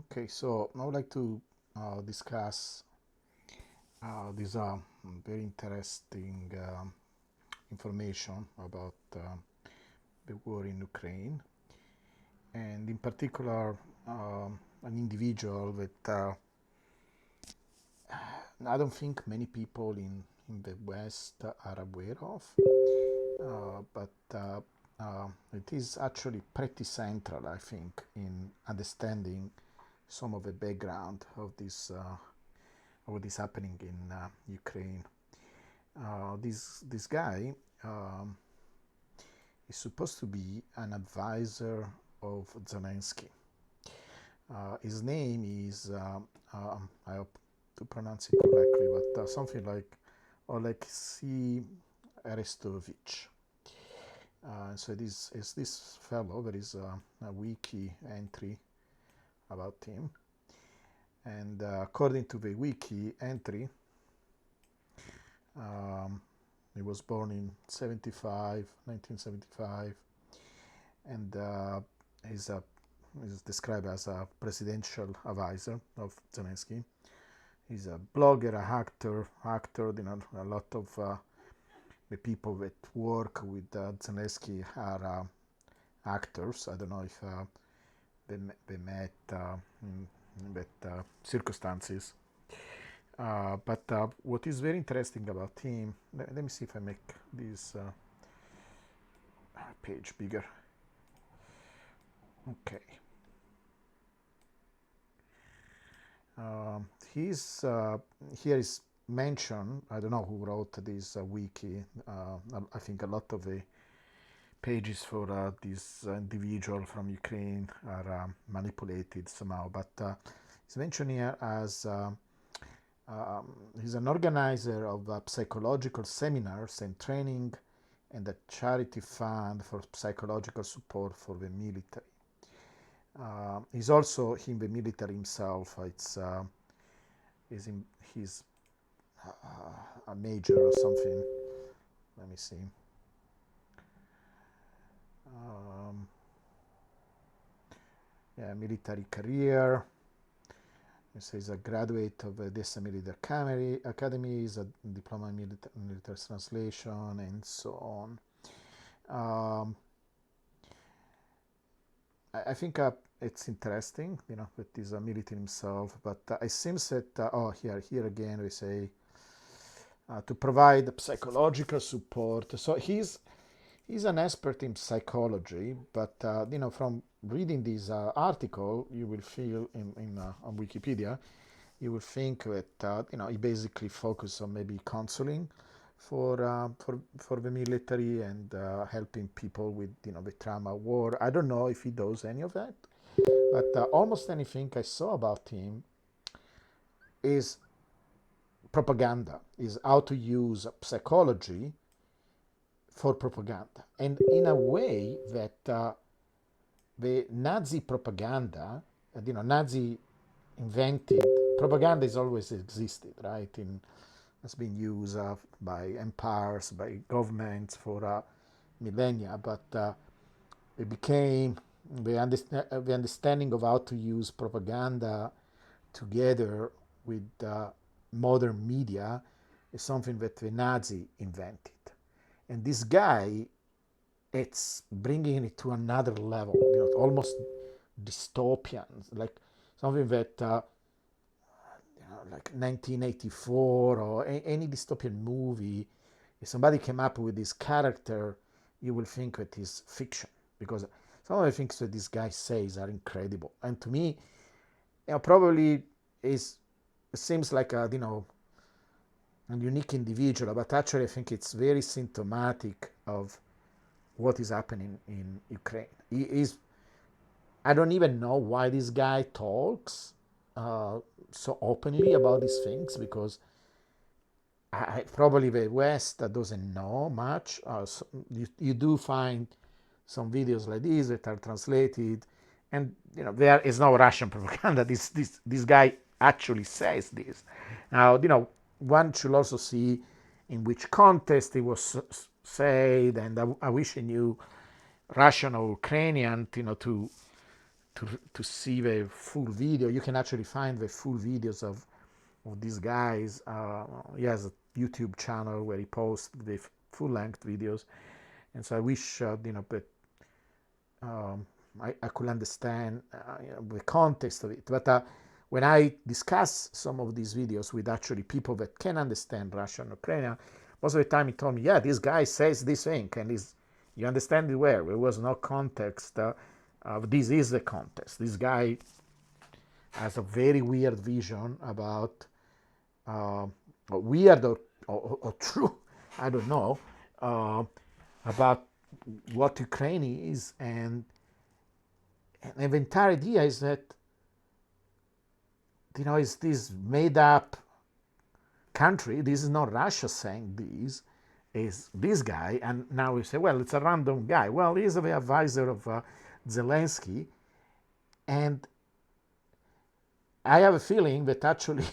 Okay, so I would like to discuss this very interesting information about the war in Ukraine, and in particular, an individual that I don't think many people in the West are aware of, but it is actually pretty central, I think, in understanding some of the background of this what is happening in Ukraine. This guy um, is supposed to be an advisor of Zelensky. His name is I hope to pronounce it correctly, but something like Oleksiy Arestovich. So this is this fellow. There is a wiki entry about him, and according to the wiki entry, um, he was born in 1975, and is described as a presidential advisor of Zelensky. He's a blogger, a actor. You know, a lot of the people that work with Zelensky are actors. I don't know if they met in that circumstances. But what is very interesting about him, let me see if I make this page bigger. Okay. He's here is mentioned. I don't know who wrote this wiki. I think a lot of the pages for this individual from Ukraine are manipulated somehow. But he's mentioned here as he's an organizer of psychological seminars and training and a charity fund for psychological support for the military. He's also in the military himself. He's a major or something. Let me see. Yeah, military career. He says a graduate of the Military Academy, is a diploma in military translation, and so on. I think it's interesting, you know, with this military himself, but it seems that, here again we say to provide psychological support. So he's an expert in psychology, but you know, from reading this article, you will feel on Wikipedia, you will think that you know, he basically focused on maybe counseling for the military and helping people with, you know, the trauma of war. I don't know if he does any of that, but almost anything I saw about him is propaganda, is how to use psychology for propaganda, and in a way that the Nazi propaganda, you know, Nazi invented propaganda has always existed, right? Has been used by empires, by governments for millennia, but it became the understanding of how to use propaganda together with modern media is something that the Nazi invented. And this guy, it's bringing it to another level, you know, almost dystopian, like something that, you know, like 1984 or any dystopian movie. If somebody came up with this character, you will think that it's fiction, because some of the things that this guy says are incredible. And to me, you know, probably is seems like a, you know, a unique individual, but actually I think it's very symptomatic of what is happening in Ukraine. He is, I don't even know why this guy talks so openly about these things, because probably the West doesn't know much. So you do find some videos like these that are translated, and you know, there is no Russian propaganda. This guy actually says this. Now, you know, one should also see in which context it was said, and I wish I knew Russian or Ukrainian, you know, to to see the full video. You can actually find the full videos of these guys. He has a YouTube channel where he posts the full-length videos, and so I wish that I could understand the context of it. But when I discuss some of these videos with actually people that can understand Russian or Ukrainian, most of the time he told me, yeah, this guy says this thing, and you understand it where? There was no context. This is the context. This guy has a very weird vision about weird or true, I don't know, about what Ukraine is, and the entire idea is that it's this made up country. This is not Russia saying this, is this guy, and now we say, well, it's a random guy. Well, he's the advisor of Zelensky, and I have a feeling that actually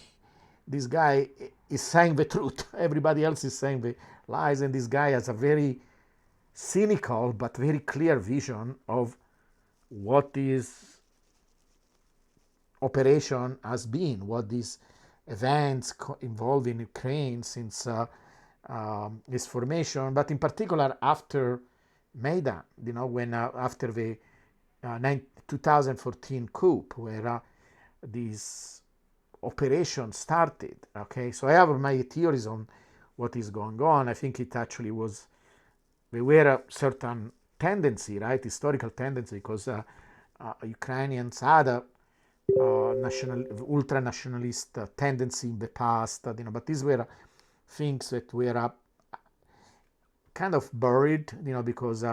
this guy is saying the truth. Everybody else is saying the lies, and this guy has a very cynical but very clear vision of what this operation has been, what these events involving Ukraine since its formation, but in particular after Maidan, when after the 2014 coup, where this operation started. Okay, so I have my theories on what is going on. I think it actually there were a certain tendency, right, historical tendency, because Ukrainians had a ultra-nationalist tendency in the past, but these were things that were kind of buried, because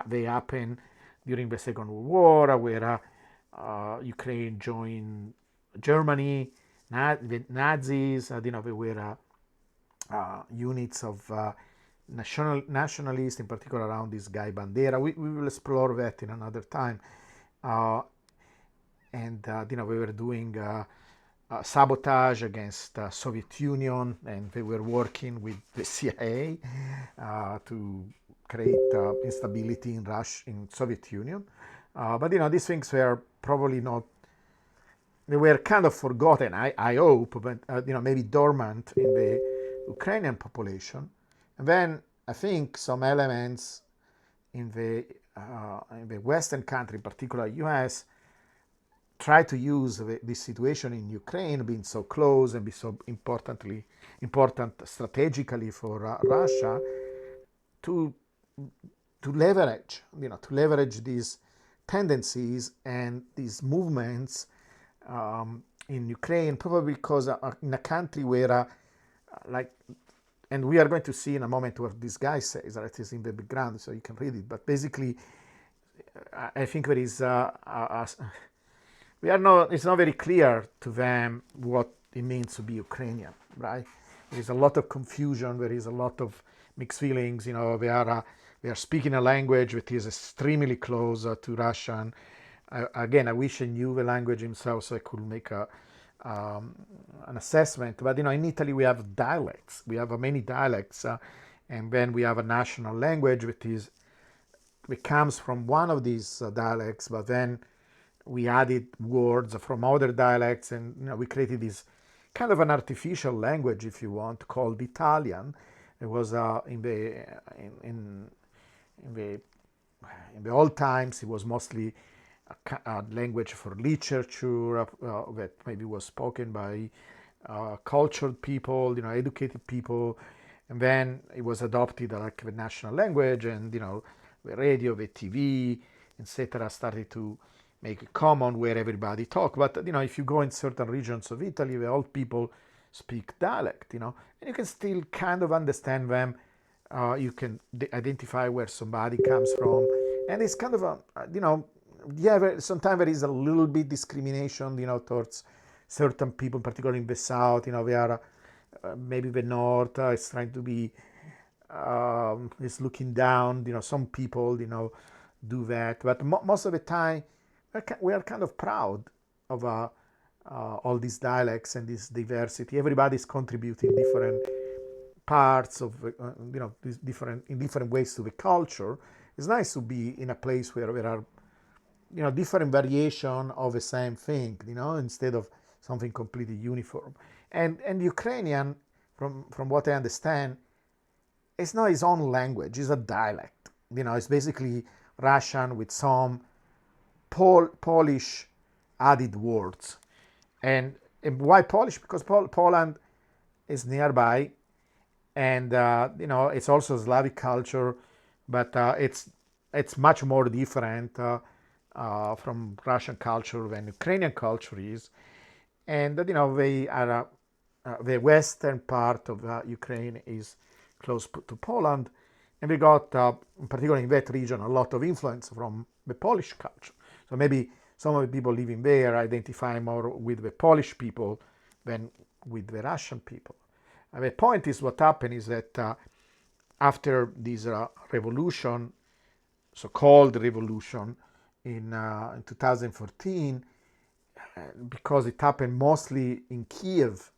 they happened during the Second World War, where Ukraine joined Germany, the Nazis. There were units of nationalists, in particular around this guy Bandera. We will explore that in another time. And we were doing sabotage against Soviet Union, and they were working with the CIA to create instability in Soviet Union. But these things were probably not. They were kind of forgotten, I hope, but maybe dormant in the Ukrainian population. And then I think some elements in the Western country, in particular US, try to use this situation in Ukraine, being so close and be so important strategically for Russia, to leverage, these tendencies and these movements in Ukraine, probably because in a country where, and we are going to see in a moment what this guy says, that is in the background, so you can read it. But basically, I think there is it's not very clear to them what it means to be Ukrainian, right? There is a lot of confusion. There is a lot of mixed feelings. They are speaking a language that is extremely close to Russian. Again, I wish I knew the language himself so I could make an assessment. But in Italy we have dialects. We have many dialects, and then we have a national language that comes from one of these dialects. But then we added words from other dialects, and we created this kind of an artificial language, if you want, called Italian. It was in the old times. It was mostly a language for literature that maybe was spoken by cultured people, educated people, and then it was adopted like the national language, and the radio, the TV, etc. started to make it common where everybody talk. But if you go in certain regions of Italy, the old people speak dialect, and you can still kind of understand them. You can identify where somebody comes from, and it's kind of sometimes there is a little bit discrimination, towards certain people, particularly in the south. They are maybe the north is trying to be is looking down. Some people do that, but most of the time we are kind of proud of all these dialects and this diversity. Everybody's contributing different parts of in different ways to the culture. It's nice to be in a place where there are different variation of the same thing, instead of something completely uniform. And Ukrainian, from what I understand, it's not his own language, it's a dialect. It's basically Russian with some Polish added words. And why Polish? Because Poland is nearby, and it's also Slavic culture, but it's much more different from Russian culture than Ukrainian culture is. And they are the western part of Ukraine is close to Poland, and we got, particularly in that region, a lot of influence from the Polish culture. So maybe some of the people living there identify more with the Polish people than with the Russian people. The point is, what happened is that after this revolution, so-called revolution in 2014, because it happened mostly in Kiev,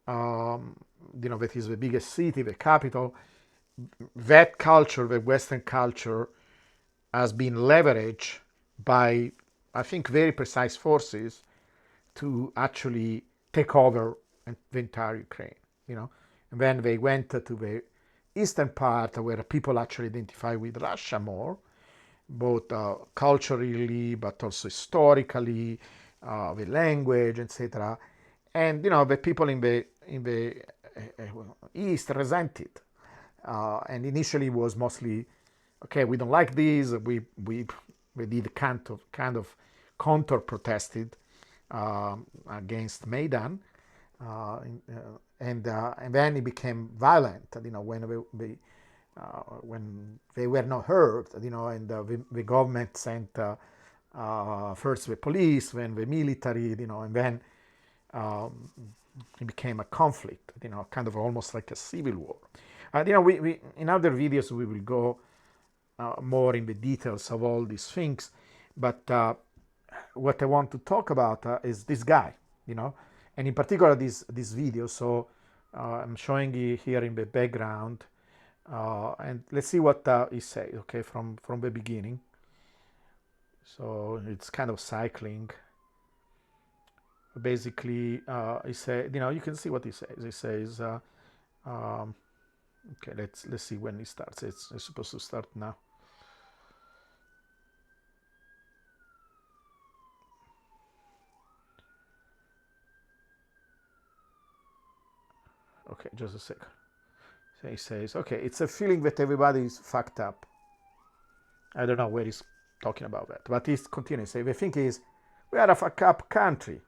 that is the biggest city, the capital, that culture, the Western culture, has been leveraged by, I think, very precise forces to actually take over the entire Ukraine, And then they went to the eastern part where people actually identify with Russia more, both culturally but also historically, the language, etc. And the people in the east resented, and initially was mostly, okay, we don't like these. We did kind of counter protested against Maidan, and then it became violent. When they were not heard, and the government sent first the police, then the military, and then it became a conflict, kind of almost like a civil war. We in other videos we will go more in the details of all these things, but what I want to talk about is this guy, and in particular this video. So I'm showing you here in the background, and let's see what he says, okay, from the beginning. So it's kind of cycling. Basically, he said, you can see what he says. He says, okay, let's see when he starts. It's supposed to start now. Okay, just a second. So he says, okay, it's a feeling that everybody is fucked up. I don't know where he's talking about that, but he's continuing. So the thing is, we are a fuck up country.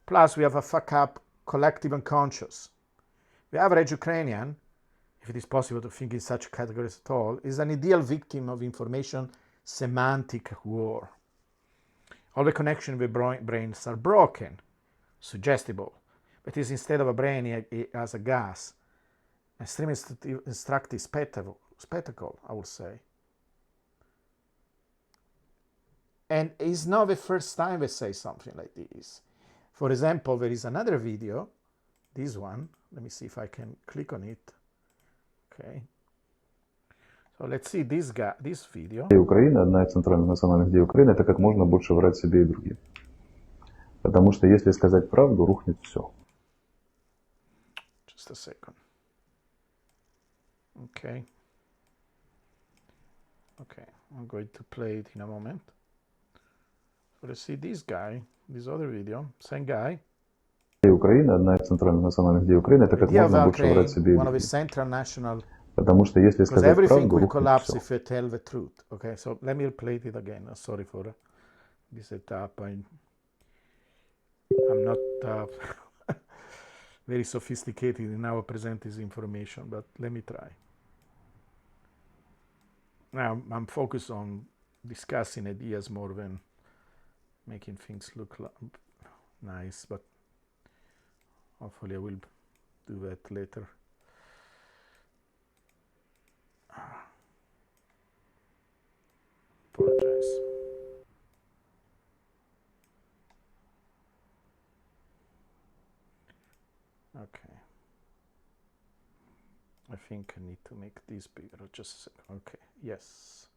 Plus, we have a fuck up collective unconscious. The average Ukrainian, if it is possible to think in such categories at all, is an ideal victim of information semantic war. All the connections with brains are broken, suggestible, but is instead of a brain, it has a gas. Extremely instructive spectacle, I would say. And it's not the first time they say something like this. For example, there is another video, this one. Let me see if I can click on it. Okay. So let's see this video. Украина, одна из центральных национальных идей Украины, это как можно больше врать себе и другим. Потому что если сказать правду, рухнет все. Just a second. Okay. Okay, I'm going to play it in a moment. So let's see this guy, this other video, same guy. Украина, одна из центральных национальных идей Украины, это как можно больше врать себе и one of the другим. central national, Потому что если because сказать everything правду, will рухнет collapse все. if you tell the truth. Okay, so let me play it again. Sorry for this setup. I'm not very sophisticated in how I present this information, but let me try. Now I'm focused on discussing ideas more than making things look nice, but hopefully I will do that later. Apologize. Okay. I think I need to make this bigger. Just a second. Okay. Yes.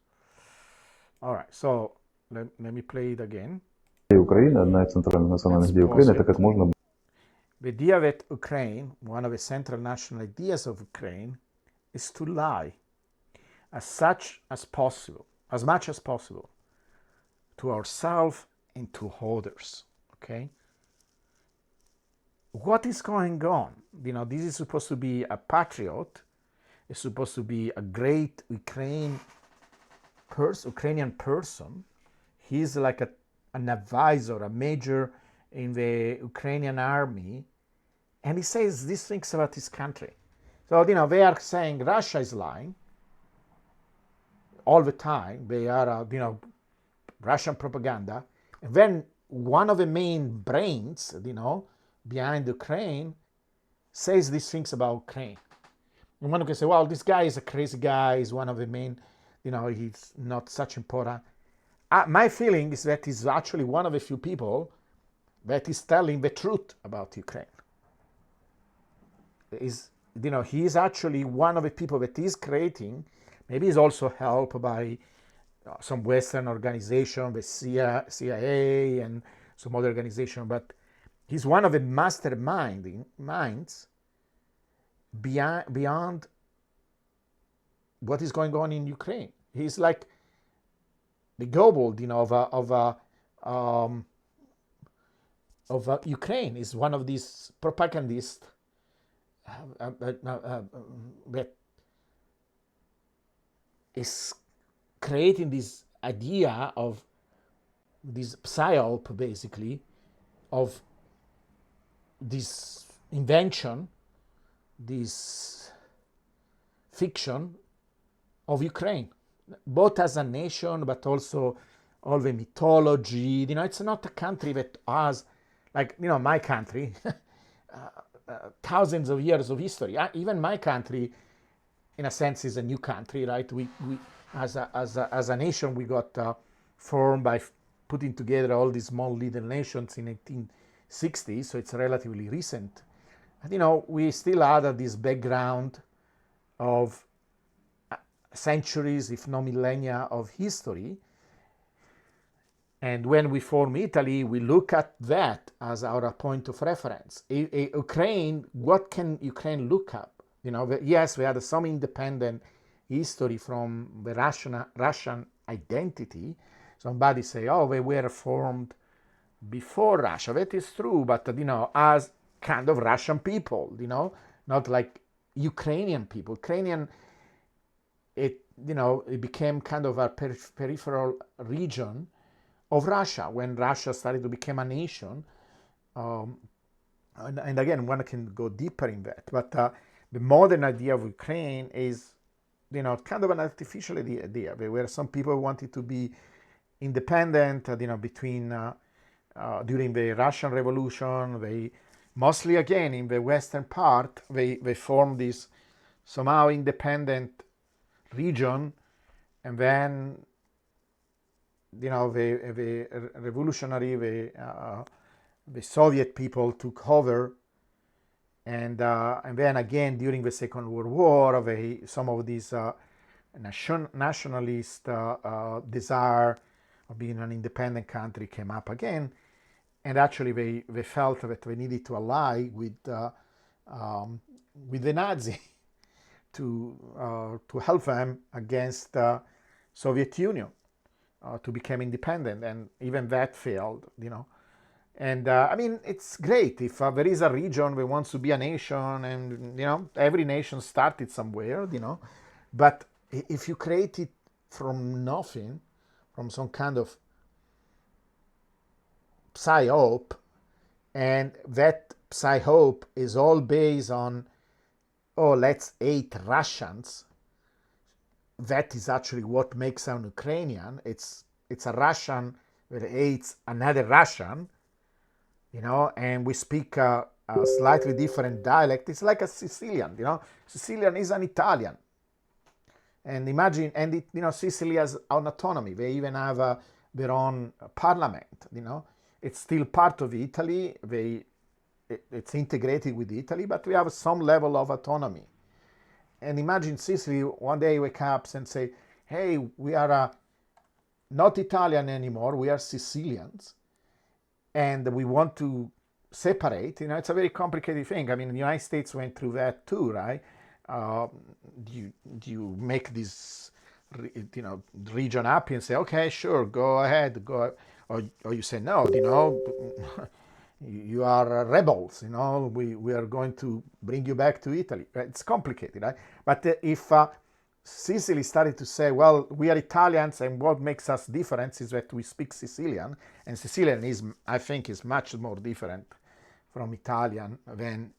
All right. So let me play it again. Идея Украины, одна из центральных национальных Let's идей pause Украины, это it. как можно The idea that Ukraine, one of the central national ideas of Ukraine, is to lie as much as possible, to ourselves and to others. Okay? What is going on? This is supposed to be a patriot. It's supposed to be a great Ukrainian person. He's like an advisor, a major in the Ukrainian army, and he says these things about his country. So, they are saying Russia is lying all the time. They are, Russian propaganda. And then one of the main brains, behind Ukraine says these things about Ukraine. And one can say, well, this guy is a crazy guy. He's one of the main, he's not such important. My feeling is that he's actually one of the few people that is telling the truth about Ukraine. He is actually one of the people that is creating. Maybe he's also helped by some Western organization, the CIA and some other organization, but he's one of the minds beyond what is going on in Ukraine. He's like the global, of Ukraine. Is one of these propagandists that is creating this idea of this psyop, basically, of this invention, this fiction of Ukraine, both as a nation, but also all the mythology. It's not a country that has, like, my country, thousands of years of history. Even my country, in a sense, is a new country, right? We as a nation, we got formed by putting together all these small little nations in 1860, so it's relatively recent. And, we still had this background of centuries, if not millennia, of history. And when we form Italy, we look at that as our point of reference. Ukraine, what can Ukraine look up? Yes, we had some independent history from the Russian identity. Somebody say, oh, they were formed before Russia. That is true, but, as kind of Russian people, not like Ukrainian people. Ukrainian, it became kind of a peripheral region of Russia when Russia started to become a nation. And again, one can go deeper in that. But the modern idea of Ukraine is, kind of an artificial idea. There were some people who wanted to be independent, between during the Russian Revolution. They mostly, again, in the western part, they formed this somehow independent region, and then the revolutionary, the Soviet people took over, and then again during the Second World War, some of these nationalist desire of being an independent country came up again, and actually they felt that they needed to ally with the Nazi to help them against the Soviet Union. To become independent, and even that failed, And it's great if there is a region that wants to be a nation, and every nation started somewhere, But if you create it from nothing, from some kind of psyop, and that psyop is all based on, oh, let's hate Russians. That is actually what makes an Ukrainian. It's a Russian that hates another Russian, and we speak a slightly different dialect. It's like a Sicilian, Sicilian is an Italian. And imagine, and Sicily has an autonomy. They even have their own parliament, It's still part of Italy. It's integrated with Italy, but we have some level of autonomy. And imagine Sicily one day wake up and say, hey, we are not Italian anymore, we are Sicilians, and we want to separate. It's a very complicated thing. I mean, the United States went through that too, right? Uh, you make this, region up and say, okay, sure, go ahead, go, or you say no, you are rebels, we are going to bring you back to Italy. Right? It's complicated, right? But if Sicily started to say, well, we are Italians, and what makes us different is that we speak Sicilian, and Sicilian is, I think, is much more different from Italian than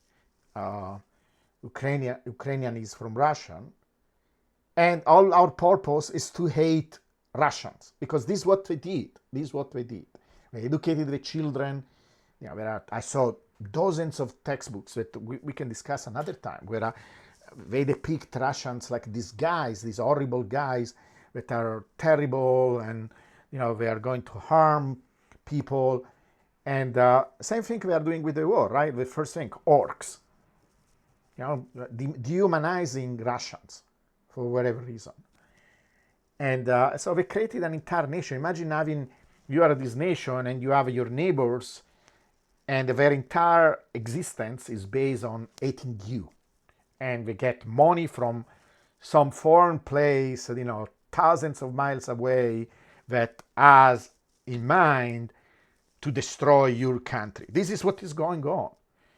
Ukrainian is from Russian. And all our purpose is to hate Russians, because this is what they did. They educated the children. I saw dozens of textbooks that we can discuss another time, where they depict Russians like these guys, these horrible guys that are terrible, and they are going to harm people. And same thing we are doing with the war, right? The first thing, orcs, dehumanizing Russians for whatever reason. And so they created an entire nation. Imagine you are this nation and you have your neighbors, and their entire existence is based on hating you. And they get money from some foreign place, thousands of miles away, that has in mind to destroy your country. This is what is going on.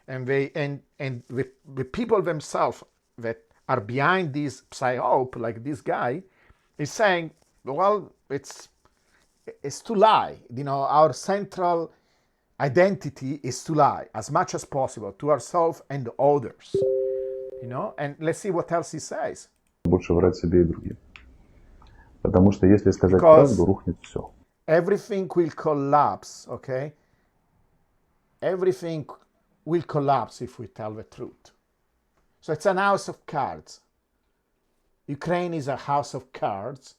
And the people themselves that are behind this psyop, like this guy, is saying, well, it's to lie. Our central identity is to lie as much as possible to ourselves and others. And let's see what else he says. Больше врать себе и другим. Потому что если сказать Because правду, рухнет все. Everything will collapse, okay? Everything will collapse if we tell the truth. So it's an house of cards. Ukraine is a house of cards.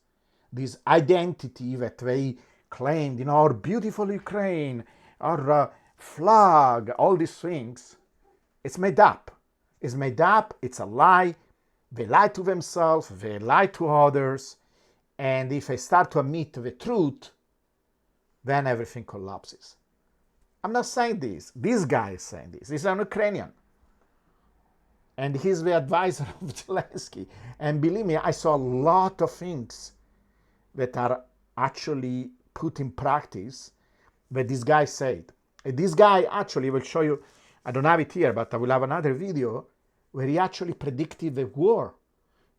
This identity that they claimed, our beautiful Ukraine, our flag, all these things, it's made up. It's made up, it's a lie. They lie to themselves, they lie to others, and if they start to admit the truth, then everything collapses. I'm not saying this. This guy is saying this. He's an Ukrainian. And he's the advisor of Zelensky. And believe me, I saw a lot of things that are actually put in practice that this guy said. And this guy actually will show you, I don't have it here, but I will have another video where he actually predicted the war.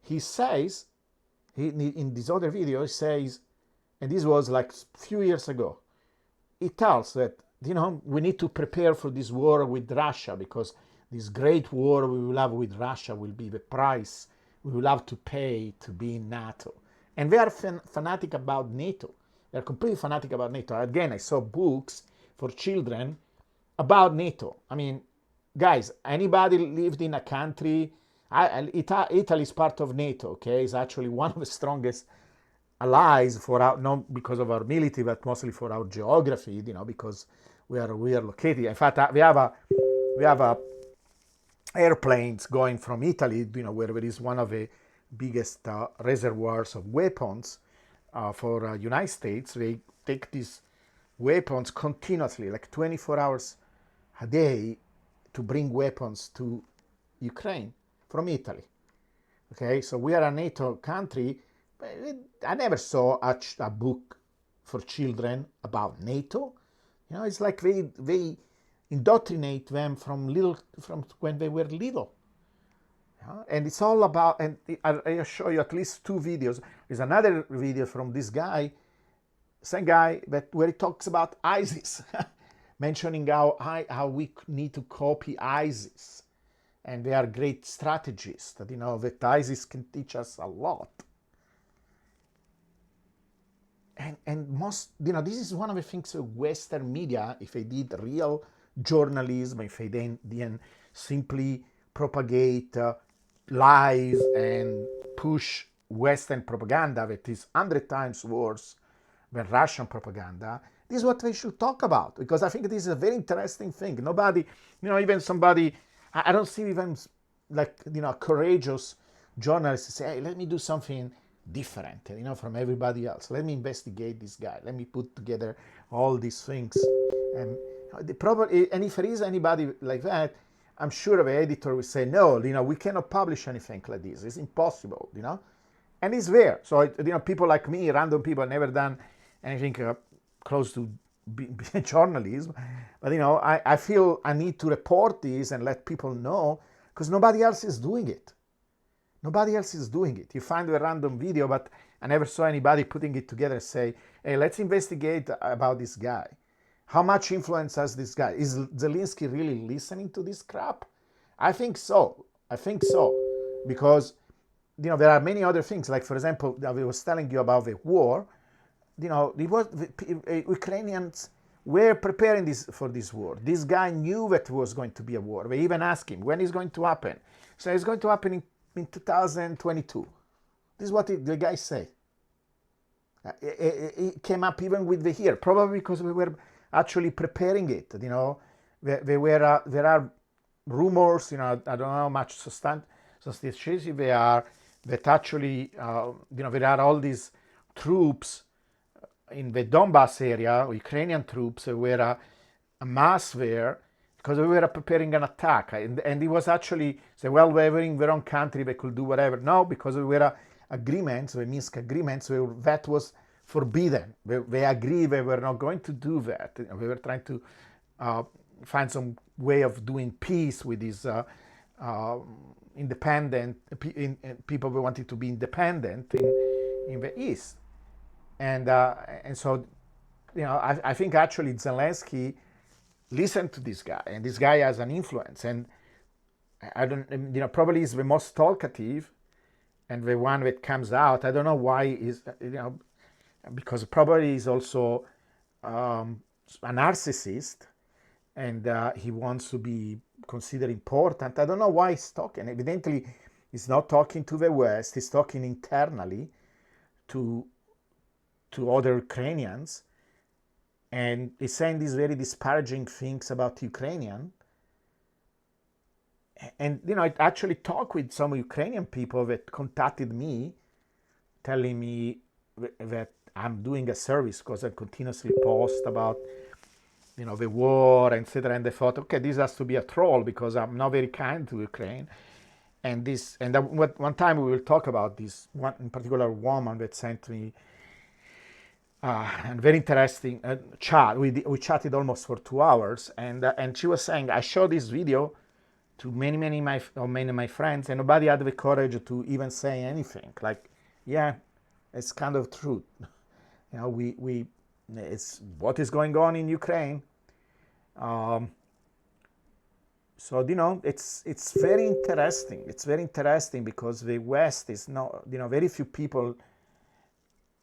He says, in this other video, he says, and this was like a few years ago, he tells that, we need to prepare for this war with Russia, because this great war we will have with Russia will be the price we will have to pay to be in NATO. And they are fanatic about NATO. They're completely fanatic about NATO. Again, I saw books for children about NATO. I mean, guys, anybody lived in a country, Italy is part of NATO, okay? It's actually one of the strongest allies for our, not because of our military, but mostly for our geography, because we are located. In fact, we have airplanes going from Italy, where there is one of the biggest reservoirs of weapons for United States. They take these weapons continuously, like 24 hours a day, to bring weapons to Ukraine from Italy. Okay, so we are a NATO country. I never saw a book for children about NATO. It's like they indoctrinate them from when they were little. And it's all about, and I'll show you at least two videos. There's another video from this guy, same guy, where he talks about ISIS, mentioning how we need to copy ISIS. And they are great strategists, that ISIS can teach us a lot. And most, this is one of the things of Western media, if they did real journalism, if they didn't simply propagate lies and push Western propaganda that is 100 times worse than Russian propaganda, this is what they should talk about, because I think this is a very interesting thing. Nobody, even somebody, I don't see even like, a courageous journalist say, hey, let me do something different, from everybody else. Let me investigate this guy. Let me put together all these things. And and if there is anybody like that, I'm sure the editor will say, no, we cannot publish anything like this. It's impossible, And it's there. So, people like me, random people, never done anything close to journalism. But, I feel I need to report this and let people know because nobody else is doing it. Nobody else is doing it. You find a random video, but I never saw anybody putting it together and say, hey, let's investigate about this guy. How much influence has this guy? Is Zelensky really listening to this crap? I think so. Because, there are many other things. Like, for example, I was telling you about the war. Ukrainians were preparing for this war. This guy knew that it was going to be a war. They even asked him, when is it going to happen? So it's going to happen in 2022. This is what the guy said. It came up even with the year, probably because we were actually preparing it. There are rumors, I don't know how much substantiated they are, that actually, there are all these troops in the Donbass area, Ukrainian troops, were a mass there because we were preparing an attack. And it was actually, they were in their own country, they could do whatever. No, because we were agreements, the Minsk agreements, that was forbidden. They agreed they were not going to do that. We were trying to find some way of doing peace with these independent people who wanted to be independent in the East. And so, I think actually Zelensky listened to this guy, and this guy has an influence. And I don't, probably he's the most talkative and the one that comes out. I don't know why is, because probably he's also a narcissist, and he wants to be considered important. I don't know why he's talking. Evidently, he's not talking to the West. He's talking internally to other Ukrainians, and he's saying these very disparaging things about Ukrainian. And, I actually talked with some Ukrainian people that contacted me, telling me that I'm doing a service because I continuously post about, the war, etc. And they thought, okay, this has to be a troll because I'm not very kind to Ukraine. And one time we will talk about this one in particular woman that sent me a very interesting chat. We chatted almost for 2 hours, and she was saying, I showed this video to many of my friends, and nobody had the courage to even say anything. Like, yeah, it's kind of true. It's what is going on in Ukraine. So, it's very interesting. It's very interesting because the West is not, very few people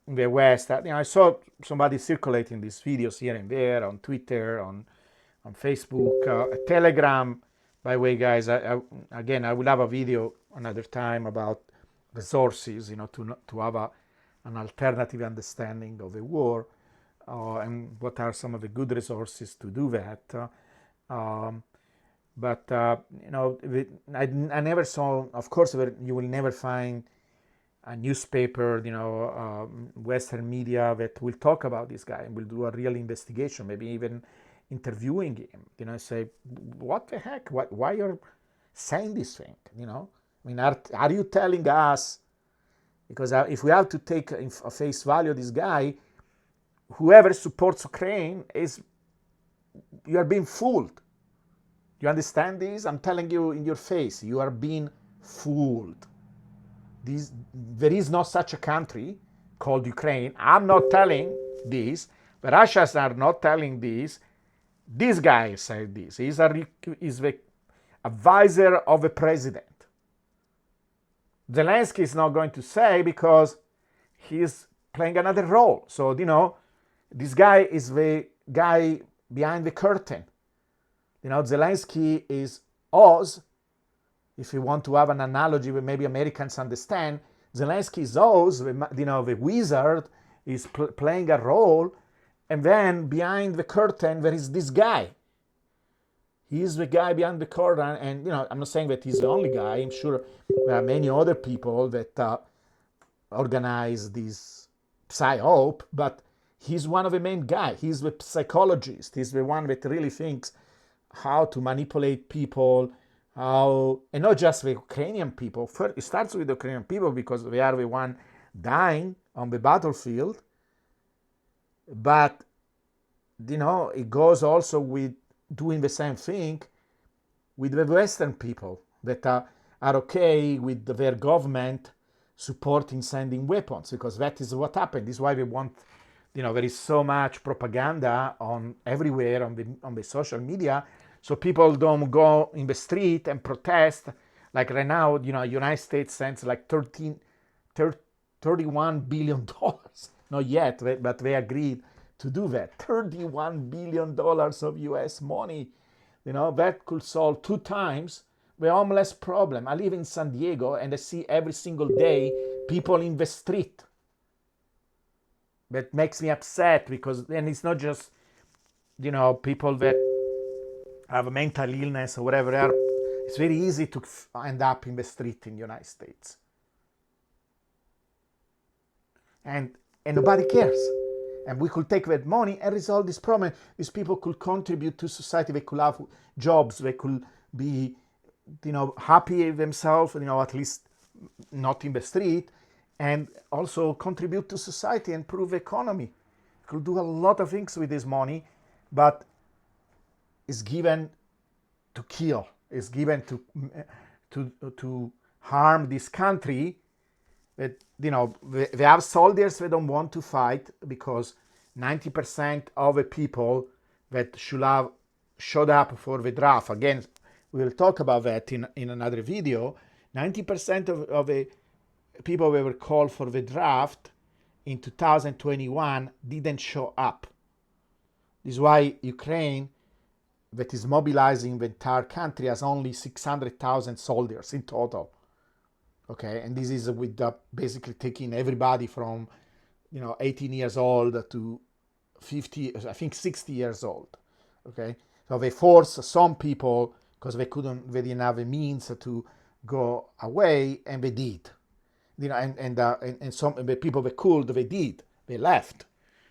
in the West. I saw somebody circulating these videos here and there on Twitter, on Facebook, Telegram. By the way, guys, I will have a video another time about resources, to have an alternative understanding of the war, and what are some of the good resources to do that. But I never saw, of course, you will never find a newspaper, Western media that will talk about this guy and will do a real investigation, maybe even interviewing him, say, what the heck, why you're saying this thing, are you telling us, because if we have to take a face value this guy, whoever supports Ukraine you are being fooled. You understand this? I'm telling you in your face, you are being fooled. There is no such a country called Ukraine. I'm not telling this. The Russians are not telling this. This guy said this. He's the advisor of the president. Zelensky is not going to say because he's playing another role. So, this guy is the guy behind the curtain. Zelensky is Oz. If you want to have an analogy that maybe Americans understand, Zelensky is Oz, the wizard is playing a role, and then behind the curtain there is this guy. He is the guy behind the curtain, and I'm not saying that he's the only guy. I'm sure there are many other people that organize this psyop, but he's one of the main guys. He's the psychologist. He's the one that really thinks how to manipulate people, how, and not just the Ukrainian people. First, it starts with the Ukrainian people because they are the one dying on the battlefield. But, it goes also with doing the same thing with the Western people that are okay with their government supporting sending weapons, because that is what happened. This is why we want, there is so much propaganda on everywhere on the social media, so people don't go in the street and protest. Like right now, United States sends like $31 billion. Not yet, but they agreed to do that. $31 billion of US money. That could solve 2 times the homeless problem. I live in San Diego and I see every single day people in the street. That makes me upset, because then it's not just, people that have a mental illness or whatever. It's very easy to end up in the street in the United States. And nobody cares. And we could take that money and resolve this problem. These people could contribute to society. They could have jobs. They could be, happy themselves, at least not in the street, and also contribute to society and improve the economy. Could do a lot of things with this money, but it's given to kill. It's given to harm this country. That, they have soldiers that don't want to fight, because 90% of the people that should have showed up for the draft, again, we will talk about that in another video, 90% of the people that were called for the draft in 2021 didn't show up. This is why Ukraine, that is mobilizing the entire country, has only 600,000 soldiers in total. Okay, and this is with basically taking everybody from 18 years old to 50, I think 60 years old. Okay, so they force some people, because they didn't have the means to go away, and they did. And some the people that could, they left,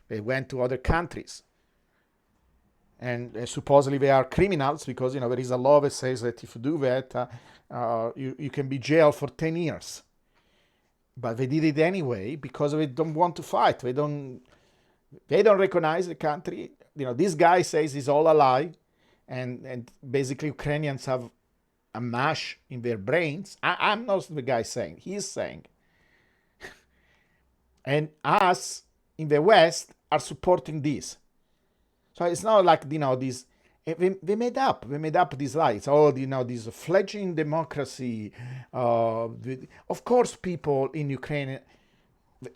they went to other countries. And supposedly they are criminals, because there is a law that says that if you do that, you can be jailed for 10 years. But they did it anyway because they don't want to fight. They don't recognize the country. This guy says it's all a lie, and basically Ukrainians have a mash in their brains. I'm not the guy saying. He's saying. And us in the West are supporting this. So it's not like, these, they made up these lies. Oh, this fledgling democracy. Of course, people in Ukraine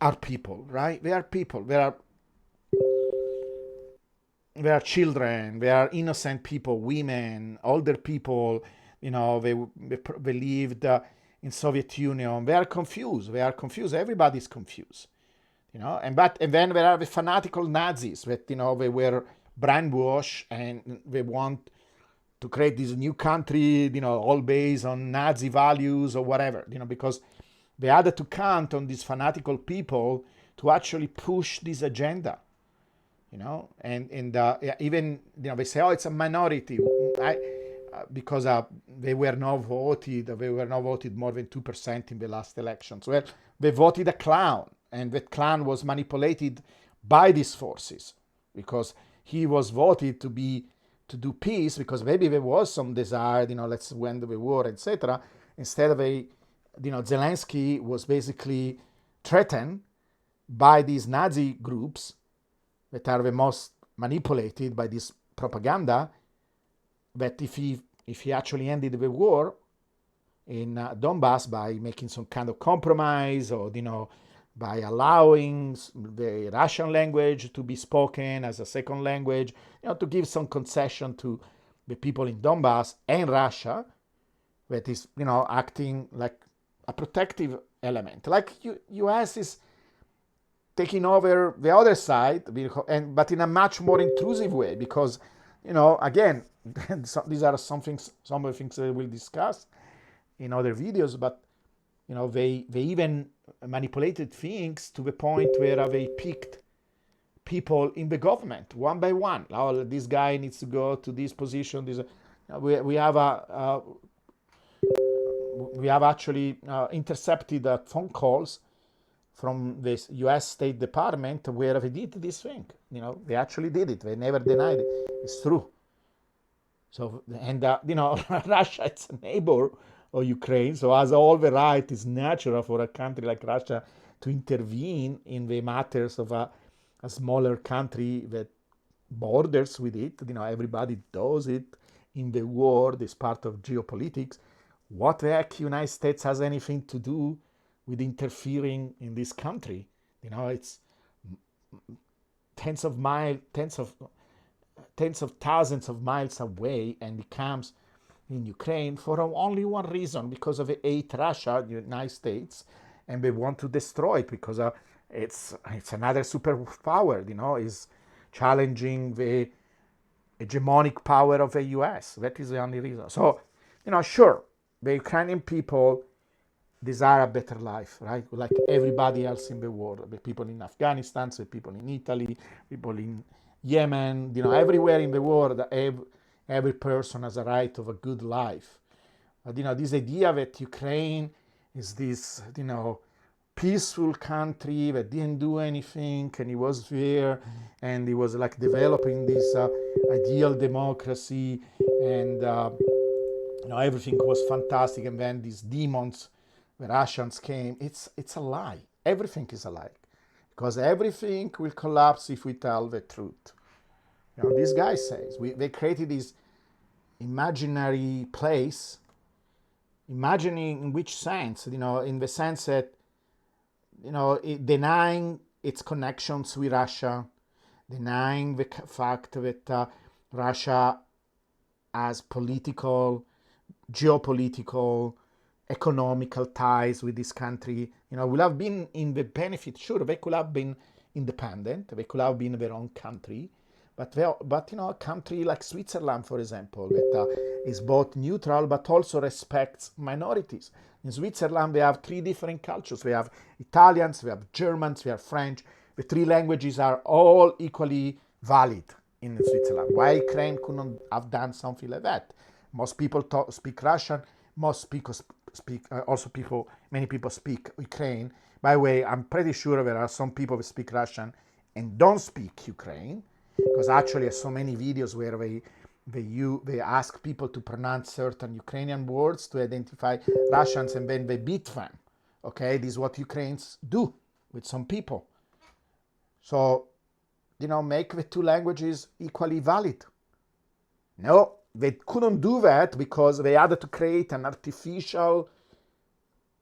are people, right? They are people. They are children. They are innocent people, women, older people. They lived in Soviet Union. They are confused. Everybody's confused. And then there are the fanatical Nazis that, they were brainwashed, and they want to create this new country, all based on Nazi values or whatever, because they had to count on these fanatical people to actually push this agenda, and even, they say, oh, it's a minority, because they were not voted more than 2% in the last elections. Well, they voted a clown, and that clown was manipulated by these forces, because he was voted to do peace, because maybe there was some desire, let's end the war, etc. Instead of Zelensky was basically threatened by these Nazi groups that are the most manipulated by this propaganda, that if he actually ended the war in Donbass by making some kind of compromise, or by allowing the Russian language to be spoken as a second language, to give some concession to the people in Donbass and Russia, that is, acting like a protective element. Like US is taking over the other side, but in a much more intrusive way, because, again, these are some of the things that we'll discuss in other videos, but, they even manipulated things to the point where they picked people in the government one by one. Oh, this guy needs to go to this position. We have actually intercepted phone calls from this U.S. State Department where they did this thing. They actually did it. They never denied it. It's true. So, and Russia, it's a neighbor of Ukraine. So, as all the right, it's natural for a country like Russia to intervene in the matters of a smaller country that borders with it. Everybody does it in the world. It's part of geopolitics. What the heck United States has anything to do with interfering in this country? It's tens of thousands of miles away, and it comes in Ukraine for only one reason, because of they hate Russia, the United States, and they want to destroy it because it's another superpower, is challenging the hegemonic power of the US. That is the only reason. So, sure, the Ukrainian people desire a better life, right? Like everybody else in the world. The people in Afghanistan, the people in Italy, people in Yemen, everywhere in the world, every person has a right of a good life. But, this idea that Ukraine is this, peaceful country that didn't do anything, and he was there, and he was like developing this ideal democracy, and everything was fantastic, and then these demons, the Russians came. It's a lie. Everything is a lie, because everything will collapse if we tell the truth. This guy says they created this imaginary place. Imagining in which sense? In the sense that denying its connections with Russia, denying the fact that Russia has political, geopolitical, economical ties with this country, will have been in the benefit. Sure, they could have been independent, they could have been their own country, but a country like Switzerland, for example, that is both neutral but also respects minorities. In Switzerland, we have 3 different cultures. We have Italians, we have Germans, we have French. The 3 languages are all equally valid in Switzerland. Why Ukraine couldn't have done something like that? Most people speak Russian. Many people speak Ukraine. By the way, I'm pretty sure there are some people who speak Russian and don't speak Ukraine, because actually there's so many videos where they ask people to pronounce certain Ukrainian words to identify Russians, and then they beat them. Okay, this is what Ukrainians do with some people. So, make the 2 languages equally valid. No, they couldn't do that because they had to create an artificial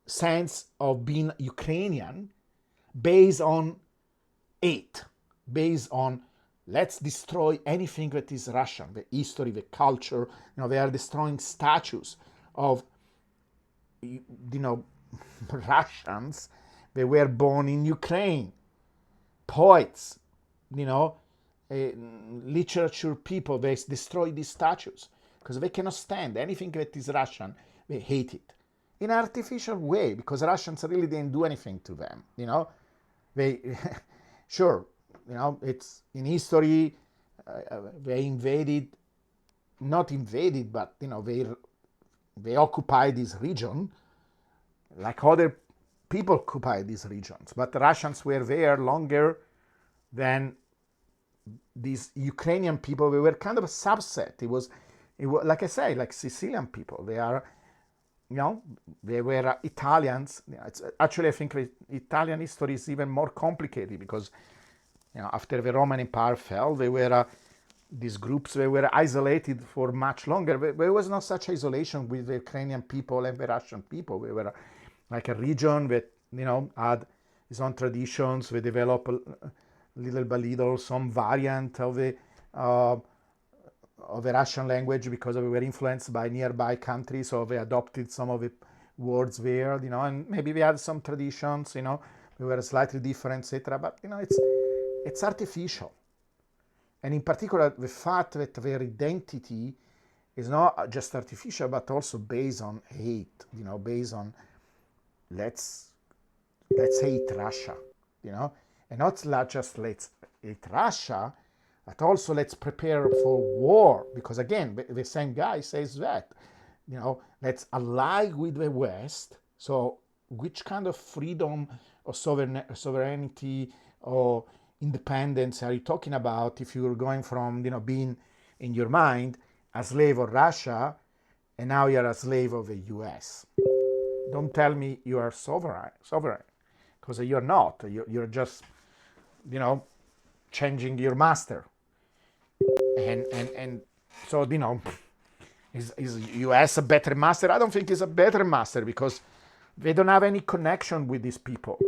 sense of being Ukrainian based on hate, based on let's destroy anything that is Russian, the history, the culture. They are destroying statues of, Russians. They were born in Ukraine. Poets, literature people, they destroy these statues because they cannot stand anything that is Russian. They hate it in an artificial way because Russians really didn't do anything to them. They, sure, it's in history, they not invaded, but they occupied this region like other people occupy these regions. But the Russians were there longer than these Ukrainian people. They were kind of a subset. It was like I say, like Sicilian people. They are, they were Italians. It's actually, I think Italian history is even more complicated because after the Roman Empire fell, they were these groups. They were isolated for much longer. There was no such isolation with the Ukrainian people and the Russian people. We were like a region that had its own traditions. We developed little by little some variant of the Russian language because we were influenced by nearby countries, so we adopted some of the words there, and maybe we had some traditions, we were slightly different, etc. But it's artificial, and in particular the fact that their identity is not just artificial but also based on hate, based on let's let's hate Russia, and not just let's hate Russia, but also let's prepare for war. Because again, the same guy says that, let's ally with the West. So which kind of freedom or sovereignty or independence are you talking about if you're going from, being in your mind a slave of Russia and now you're a slave of the US? Don't tell me you are sovereign, because you're not. You're just, changing your master. And so, is US a better master? I don't think it's a better master because they don't have any connection with these people.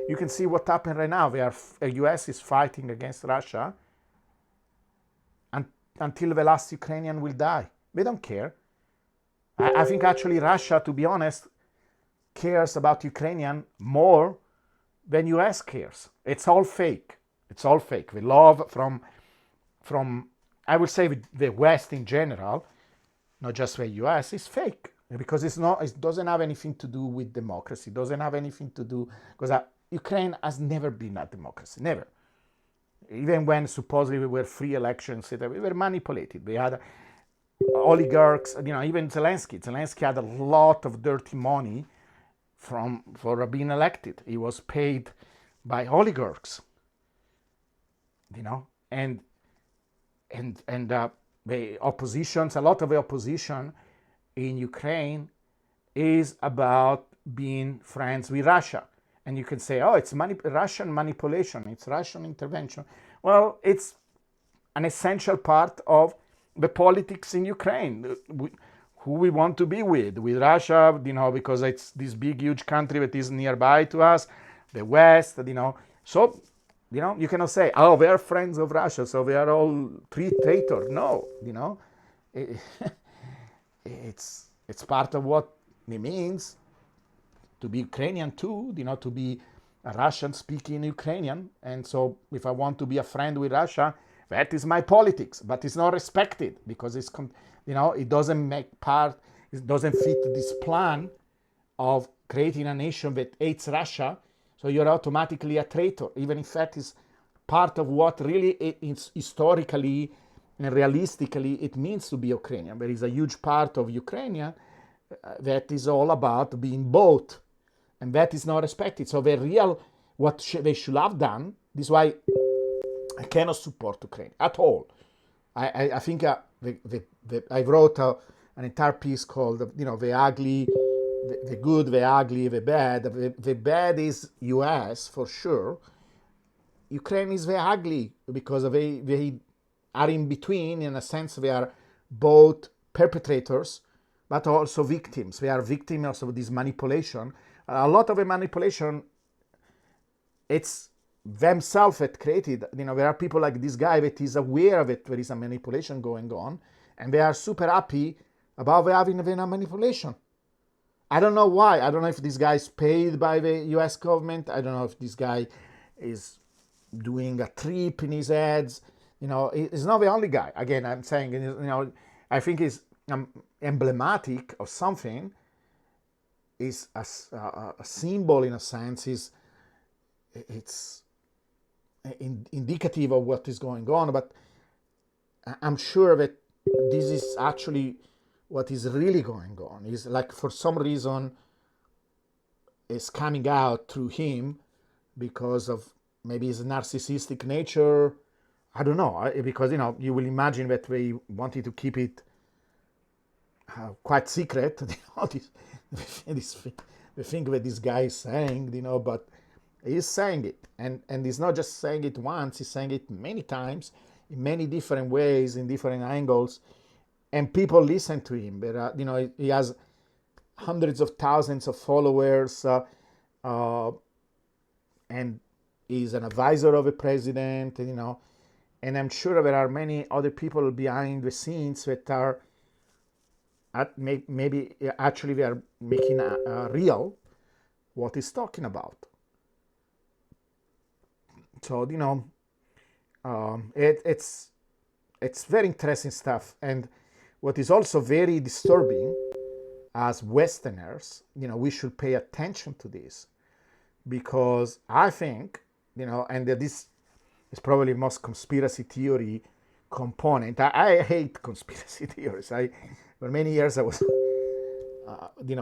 You can see what happened right now. US is fighting against Russia until the last Ukrainian will die. They don't care. I think actually Russia, to be honest, cares about Ukrainian more than US cares. It's all fake. It's all fake. The love from I would say the West in general, not just the US, is fake because it doesn't have anything to do with democracy. It doesn't have anything to do because Ukraine has never been a democracy, never. Even when supposedly we were free elections, we were manipulated. We had oligarchs, even Zelensky. Zelensky had a lot of dirty money for being elected. He was paid by oligarchs, and the oppositions, a lot of the opposition in Ukraine is about being friends with Russia. And you can say, oh, it's Russian manipulation, it's Russian intervention. Well, it's an essential part of the politics in Ukraine. Who we want to be with Russia, because it's this big, huge country that is nearby to us, the West, So, you cannot say, oh, we are friends of Russia, so we are all traitors. No, it's part of what it means to be Ukrainian too, to be a Russian-speaking Ukrainian. And so if I want to be a friend with Russia, that is my politics, but it's not respected because it doesn't it doesn't fit this plan of creating a nation that hates Russia. So you're automatically a traitor, even if that is part of what really is historically and realistically it means to be Ukrainian. There is a huge part of Ukrainian that is all about being both, and that is not respected. So what they should have done, this is why I cannot support Ukraine at all. I think I wrote an entire piece called, the ugly, the good, the ugly, the bad. The bad is US for sure. Ukraine is very ugly because they are in between. In a sense, they are both perpetrators, but also victims. They are victims of this manipulation. A lot of the manipulation, it's themselves that created. There are people like this guy that is aware of it. There is a manipulation going on, and they are super happy about having a manipulation. I don't know why. I don't know if this guy is paid by the US government. I don't know if this guy is doing a trip in his heads. He's not the only guy. Again, I'm saying, I think he's emblematic of something. Is a symbol in a sense. It's indicative of what is going on. But I'm sure that this is actually what is really going on. Is like for some reason is coming out through him because of maybe his narcissistic nature. I don't know, because you will imagine that they wanted to keep it quite secret. The thing that this guy is saying, but he's saying it, and he's not just saying it once. He's saying it many times in many different ways, in different angles. And people listen to him. But, he has hundreds of thousands of followers, and he's an advisor of the president, and I'm sure there are many other people behind the scenes that are maybe actually they are making real what he's talking about. So, it's very interesting stuff. And what is also very disturbing as Westerners, we should pay attention to this, because I think, and that this is probably the most conspiracy theory component. I hate conspiracy theories. For many years I was,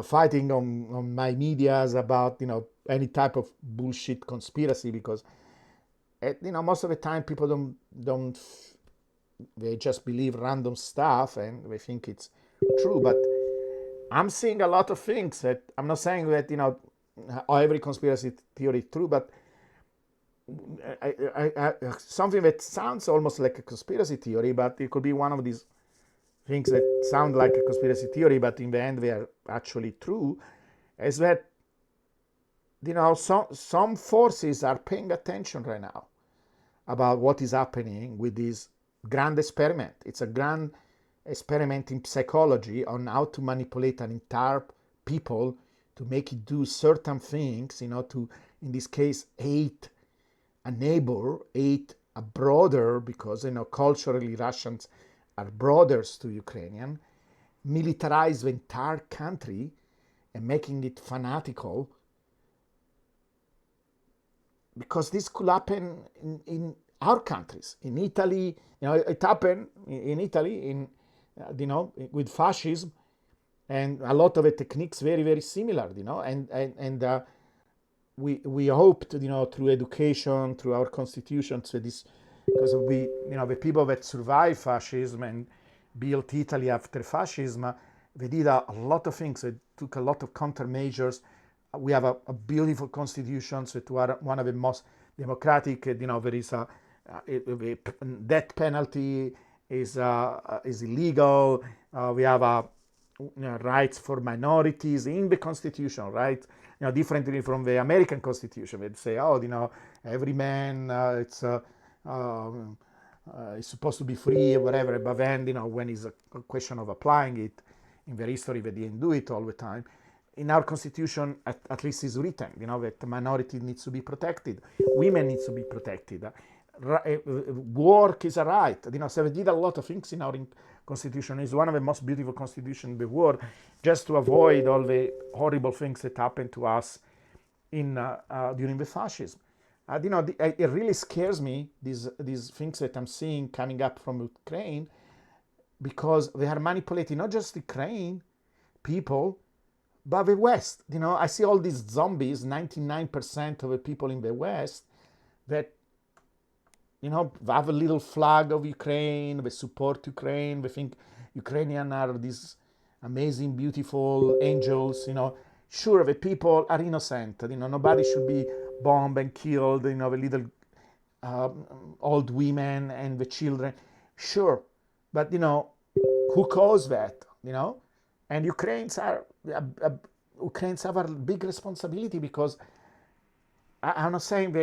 fighting on my medias about, any type of bullshit conspiracy because, most of the time people don't they just believe random stuff and they think it's true. But I'm seeing a lot of things that I'm not saying that every conspiracy theory is true, but something that sounds almost like a conspiracy theory, but it could be one of these things that sound like a conspiracy theory, but in the end they are actually true, is that some forces are paying attention right now about what is happening with this grand experiment. It's a grand experiment in psychology on how to manipulate an entire people to make it do certain things, to, in this case, hate a neighbor, hate a brother, because, culturally Russians are brothers to Ukrainian, militarize the entire country and making it fanatical, because this could happen in our countries. In Italy, it happened in Italy, with fascism, and a lot of the techniques very, very similar, and we hoped, through education, through our constitutions, this, because we, the people that survived fascism and built Italy after fascism, they did a lot of things. They took a lot of countermeasures. We have a beautiful constitution that are one of the most democratic. There is a death penalty is illegal. We have rights for minorities in the constitution, right? Differently from the American Constitution, they'd say, every man is supposed to be free or whatever. But then, when it's a question of applying it, in their history, they didn't do it all the time. In our constitution, at least is written, that the minority needs to be protected, women needs to be protected, work is a right. So we did a lot of things in our constitution. It's one of the most beautiful constitutions in the world, just to avoid all the horrible things that happened to us during the fascism. It really scares me, these things that I'm seeing coming up from Ukraine, because they are manipulating not just Ukraine people, but the West. I see all these zombies, 99% of the people in the West that, have a little flag of Ukraine, they support Ukraine, they think Ukrainians are these amazing, beautiful angels. Sure, the people are innocent. Nobody should be bombed and killed, the little old women and the children. Sure, but, who caused that, And Ukrainians have a big responsibility, because I'm not saying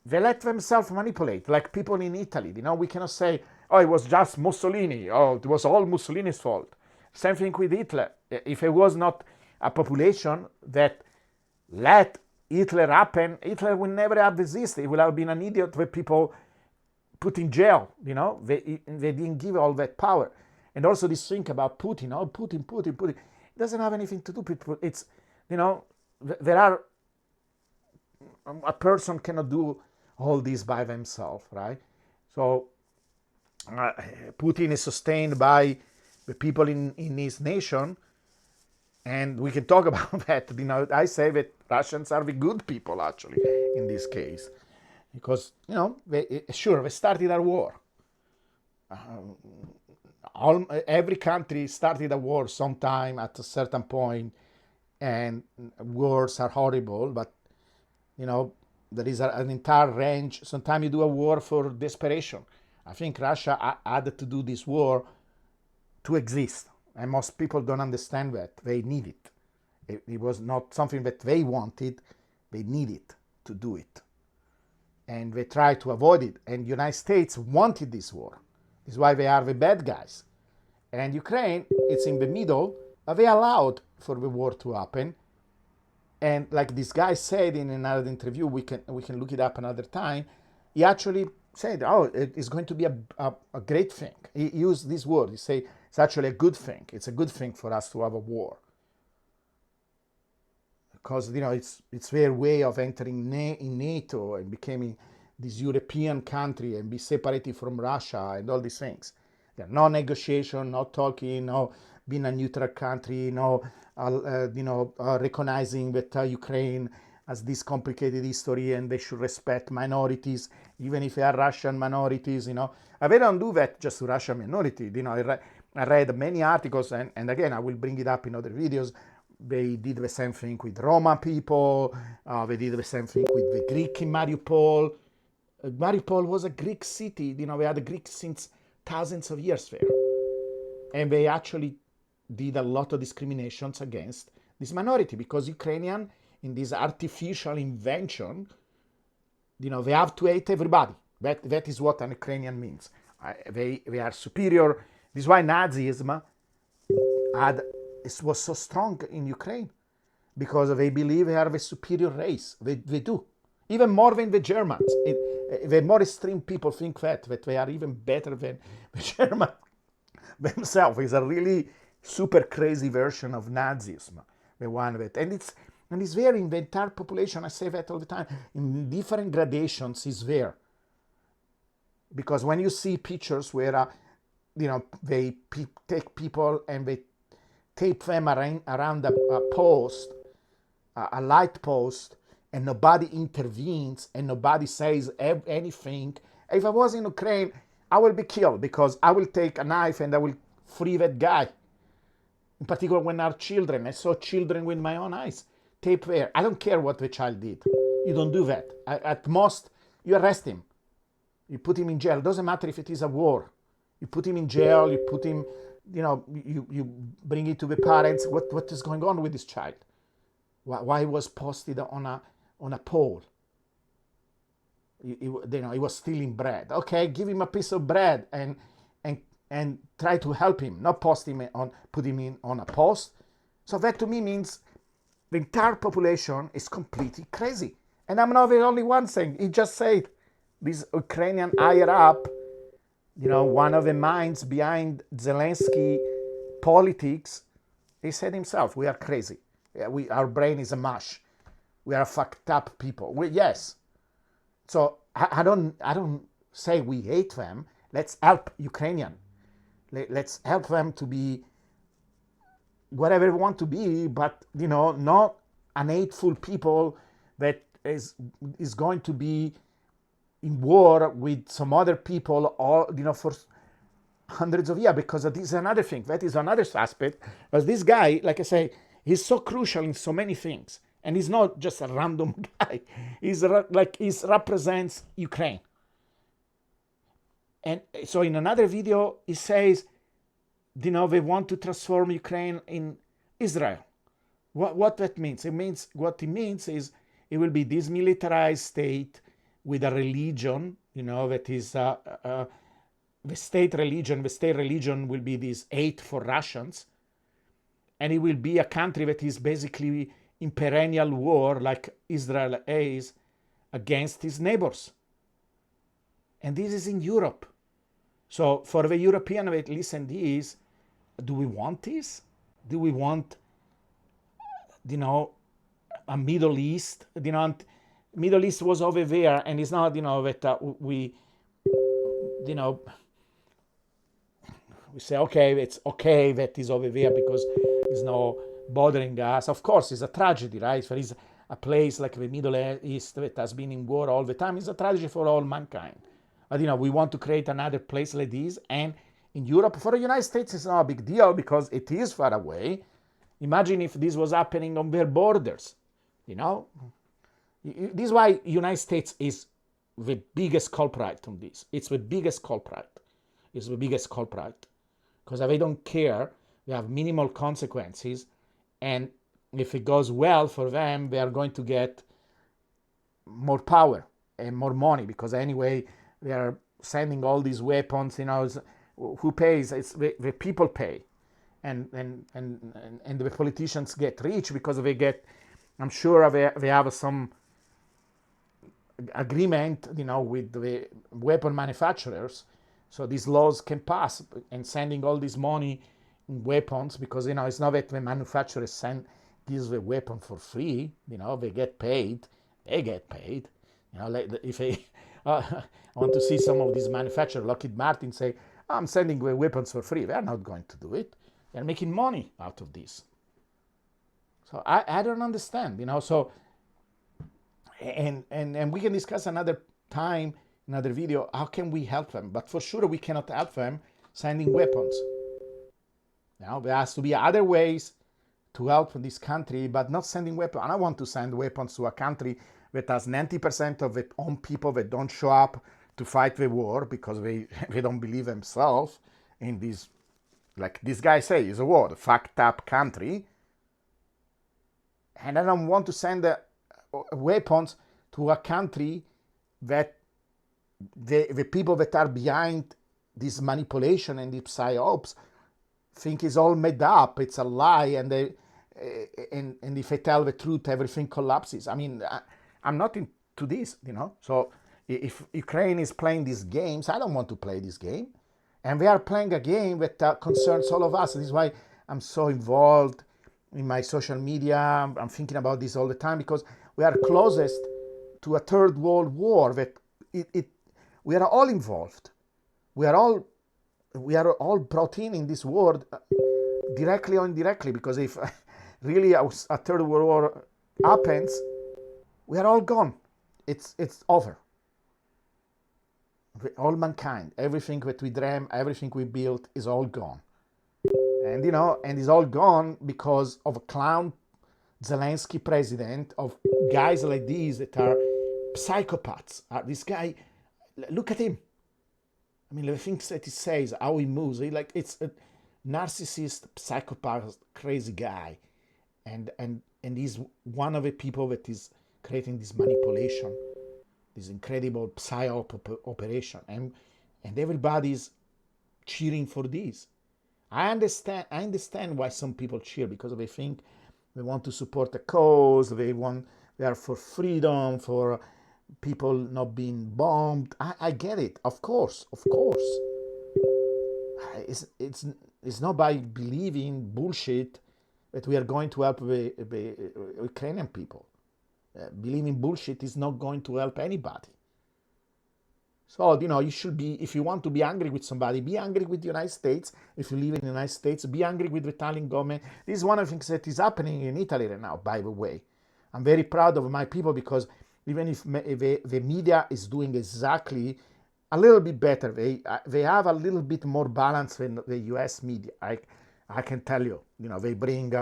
they let themselves manipulate, like people in Italy. We cannot say, it was just Mussolini, it was all Mussolini's fault. Same thing with Hitler. If it was not a population that let Hitler happen, Hitler would never have existed. He would have been an idiot with people put in jail. They didn't give all that power. And also this thing about Putin, Putin. It doesn't have anything to do with it's, there are, a person cannot do all this by themselves, right? So Putin is sustained by the people in his nation, and we can talk about that. I say that Russians are the good people, actually, in this case, because they started a war. Every country started a war sometime at a certain point, and wars are horrible, but there is an entire range. Sometimes you do a war for desperation. I think Russia had to do this war to exist, and most people don't understand that. They need it. It was not something that they wanted. They needed to do it, and they tried to avoid it. And the United States wanted this war. This is why they are the bad guys. And Ukraine, it's in the middle. They allowed for the war to happen. And like this guy said in another interview, we can look it up another time. He actually said, it's going to be a great thing. He used this word. He said, it's actually a good thing. It's a good thing for us to have a war. because it's their way of entering in NATO and becoming this European country and be separated from Russia and all these things. There are no negotiation, no talking, no being a neutral country, no recognizing that Ukraine has this complicated history and they should respect minorities, even if they are Russian minorities. And they don't do that just to Russian minority. I read many articles, and again, I will bring it up in other videos. They did the same thing with Roma people. They did the same thing with the Greek in Mariupol. Mariupol was a Greek city. We had the Greeks since thousands of years there. And they actually did a lot of discriminations against this minority because Ukrainian, in this artificial invention, they have to hate everybody. That is what an Ukrainian means. They are superior. This is why Nazism was so strong in Ukraine, because they believe they are the superior race. They do. Even more than the Germans. The more extreme people think that they are even better than the Germans themselves. It's a really super crazy version of Nazism. The one that, and it's there in the entire population. I say that all the time. In different gradations is there. Because when you see pictures where, they take people and they tape them around a post, a light post, and nobody intervenes and nobody says anything. If I was in Ukraine, I will be killed because I will take a knife and I will free that guy. In particular, when our children, I saw children with my own eyes, tape there. I don't care what the child did. You don't do that. At most, you arrest him. You put him in jail. It doesn't matter if it is a war. You put him in jail, you put him, you bring it to the parents. What is going on with this child? Why he was posted on a pole? He was stealing bread. Okay, give him a piece of bread and try to help him, not put him on a post. So that to me means the entire population is completely crazy. And I'm not the only one saying. He just said, this Ukrainian higher up, one of the minds behind Zelensky politics, he said himself, we are crazy. Our brain is a mush. We are fucked up people. Yes. So I don't say we hate them. Let's help Ukrainian. Let's help them to be whatever they want to be, but not an hateful people that is going to be in war with some other people, or for hundreds of years. Because this is another thing. That is another aspect. But this guy, like I say, he's so crucial in so many things, and he's not just a random guy. He represents Ukraine. And so in another video, he says, they want to transform Ukraine in Israel. What that means? What it means is it will be this militarized state with a religion, that is the state religion. The state religion will be this hate for Russians. And it will be a country that is basically in perennial war, like Israel is, against its neighbors. And this is in Europe. So for the European that listen to this, do we want this? Do we want, a Middle East? Middle East was over there, and it's not, that we say, okay, it's okay that is over there because it's not bothering us. Of course, it's a tragedy, right? There is a place like the Middle East that has been in war all the time. It's a tragedy for all mankind. But, we want to create another place like this. And in Europe, for the United States, it's not a big deal because it is far away. Imagine if this was happening on their borders, This is why United States is the biggest culprit on this. It's the biggest culprit. It's the biggest culprit. Because if they don't care, they have minimal consequences. And if it goes well for them, they are going to get more power and more money. Because anyway, they are sending all these weapons, who pays? It's the people pay. And the politicians get rich because they get, I'm sure they have some agreement, with the weapon manufacturers, so these laws can pass and sending all this money in weapons, because it's not that the manufacturers gives the weapon for free. They get paid. They get paid. Like if I want to see some of these manufacturers, Lockheed Martin, say, I'm sending the weapons for free. They're not going to do it. They're making money out of this. So I don't understand. So and we can discuss another time, another video, how can we help them? But for sure we cannot help them sending weapons. There has to be other ways to help this country, but not sending weapons. I don't want to send weapons to a country that has 90% of its own people that don't show up to fight the war because they don't believe themselves in this, like this guy say, is a war, a fucked up country. And I don't want to send weapons to a country that the people that are behind this manipulation and these psyops think is all made up. It's a lie, and and if I tell the truth, everything collapses. I mean, I'm not into this, So if Ukraine is playing these games, I don't want to play this game, and they are playing a game that concerns all of us. This is why I'm so involved in my social media. I'm thinking about this all the time because we are closest to a third world war. That we are all involved. We are all brought in this war, directly or indirectly. Because if really a third world war happens, we are all gone. It's over. All mankind, everything that we dream, everything we built is all gone. And and it's all gone because of a clown Zelensky president, of guys like these that are psychopaths. This guy, look at him. I mean, the things that he says, how he moves, it's a narcissist, psychopath, crazy guy. And he's one of the people that is creating this manipulation, this incredible psyop operation. And everybody's cheering for this. I understand why some people cheer, because they think they want to support a cause, they are for freedom, for people not being bombed. I get it, of course. It's not by believing bullshit that we are going to help the Ukrainian people. Believing bullshit is not going to help anybody. So, you should be, if you want to be angry with somebody, be angry with the United States. If you live in the United States, be angry with the Italian government. This is one of the things that is happening in Italy right now, by the way. I'm very proud of my people, because even if the media is doing exactly a little bit better, they have a little bit more balance than the US media. I can tell you, they bring,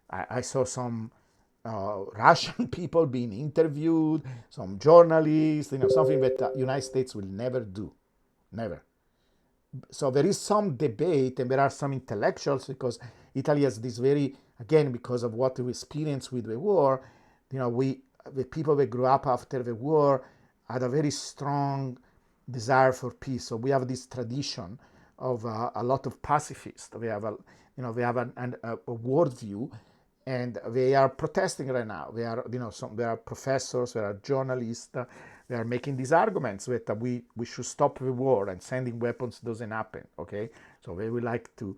I saw some Russian people being interviewed, some journalists, something that the United States will never do, never. So there is some debate, and there are some intellectuals, because Italy has this again, because of what we experienced with the war, the people that grew up after the war had a very strong desire for peace. So we have this tradition of a lot of pacifists. We have a worldview. And they are protesting right now. They are, there are professors, there are journalists, they are making these arguments that we should stop the war, and sending weapons doesn't happen. Okay, so they would like to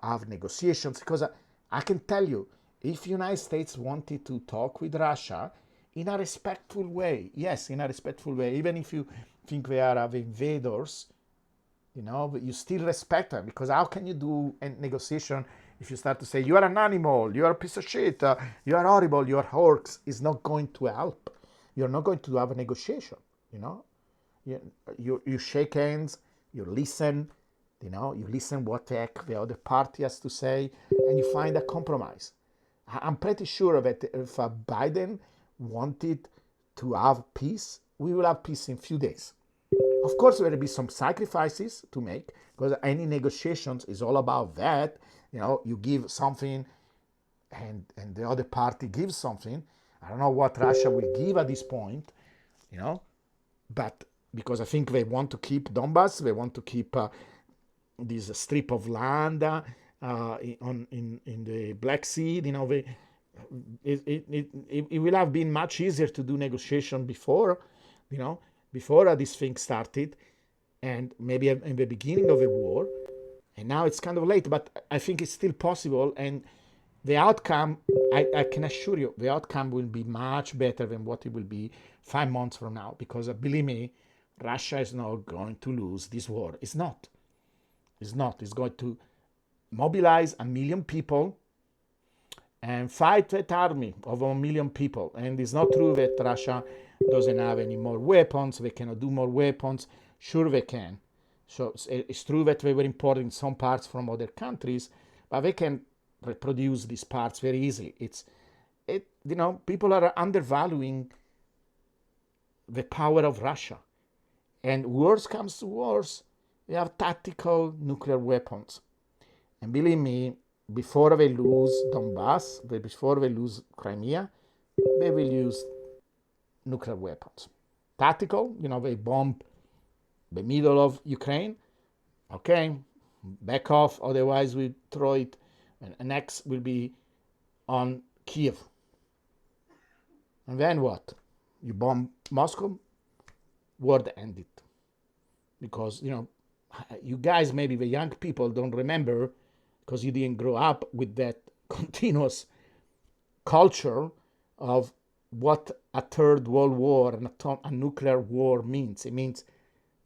have negotiations, because I can tell you, if the United States wanted to talk with Russia in a respectful way, yes, in a respectful way, even if you think they are the invaders, but you still respect them, because how can you do a negotiation if you start to say, you are an animal, you are a piece of shit, you are horrible, you are orcs? Is not going to help. You're not going to have a negotiation, You shake hands, you listen, you listen what the heck the other party has to say, and you find a compromise. I'm pretty sure that if Biden wanted to have peace, we will have peace in a few days. Of course, there will be some sacrifices to make, because any negotiations is all about that. You give something, and the other party gives something. I don't know what Russia will give at this point, but because I think they want to keep Donbass, they want to keep this strip of land in the Black Sea. It will have been much easier to do negotiation before, before this thing started, and maybe in the beginning of the war. And now it's kind of late, but I think it's still possible. And the outcome, I can assure you, the outcome will be much better than what it will be 5 months from now. Because believe me, Russia is not going to lose this war. It's not. It's not. It's going to mobilize 1 million people and fight that army of 1 million people. And it's not true that Russia doesn't have any more weapons. They cannot do more weapons. Sure, they can. So it's true that they were importing some parts from other countries, but they can reproduce these parts very easily. People are undervaluing the power of Russia. And worse comes to worse, they have tactical nuclear weapons. And believe me, before they lose Donbass, before they lose Crimea, they will use nuclear weapons. Tactical, they bomb the middle of Ukraine. Okay, back off, otherwise we throw it. And next will be on Kiev. And then what? You bomb Moscow, war ended. Because, you guys, maybe the young people don't remember, because you didn't grow up with that continuous culture of what a third world war and a nuclear war means. It means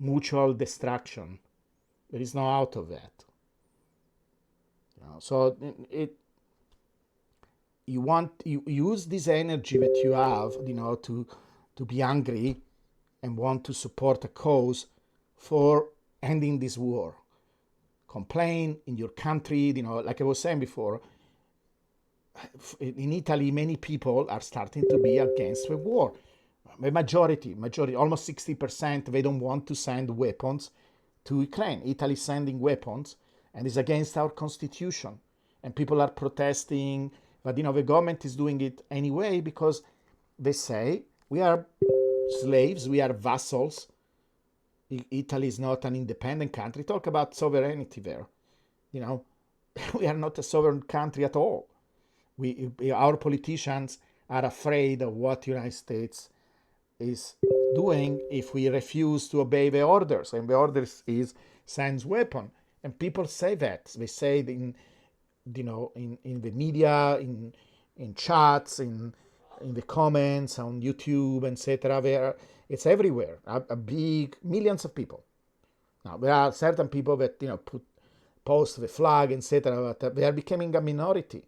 mutual destruction. There is no out of that. So you use this energy that you have, to be angry and want to support a cause for ending this war. Complain in your country, like I was saying before, in Italy, many people are starting to be against the war. The majority, almost 60%, they don't want to send weapons to Ukraine. Italy is sending weapons and is against our constitution. And people are protesting, but the government is doing it anyway because they say we are slaves, we are vassals. Italy is not an independent country. Talk about sovereignty there. We are not a sovereign country at all. Our politicians are afraid of what the United States is doing if we refuse to obey the orders. And the orders is sends weapon. And people say that. They say it in the media, in chats, in the comments on YouTube, etc. It's everywhere. A big millions of people. Now there are certain people that post the flag, etc. But they are becoming a minority.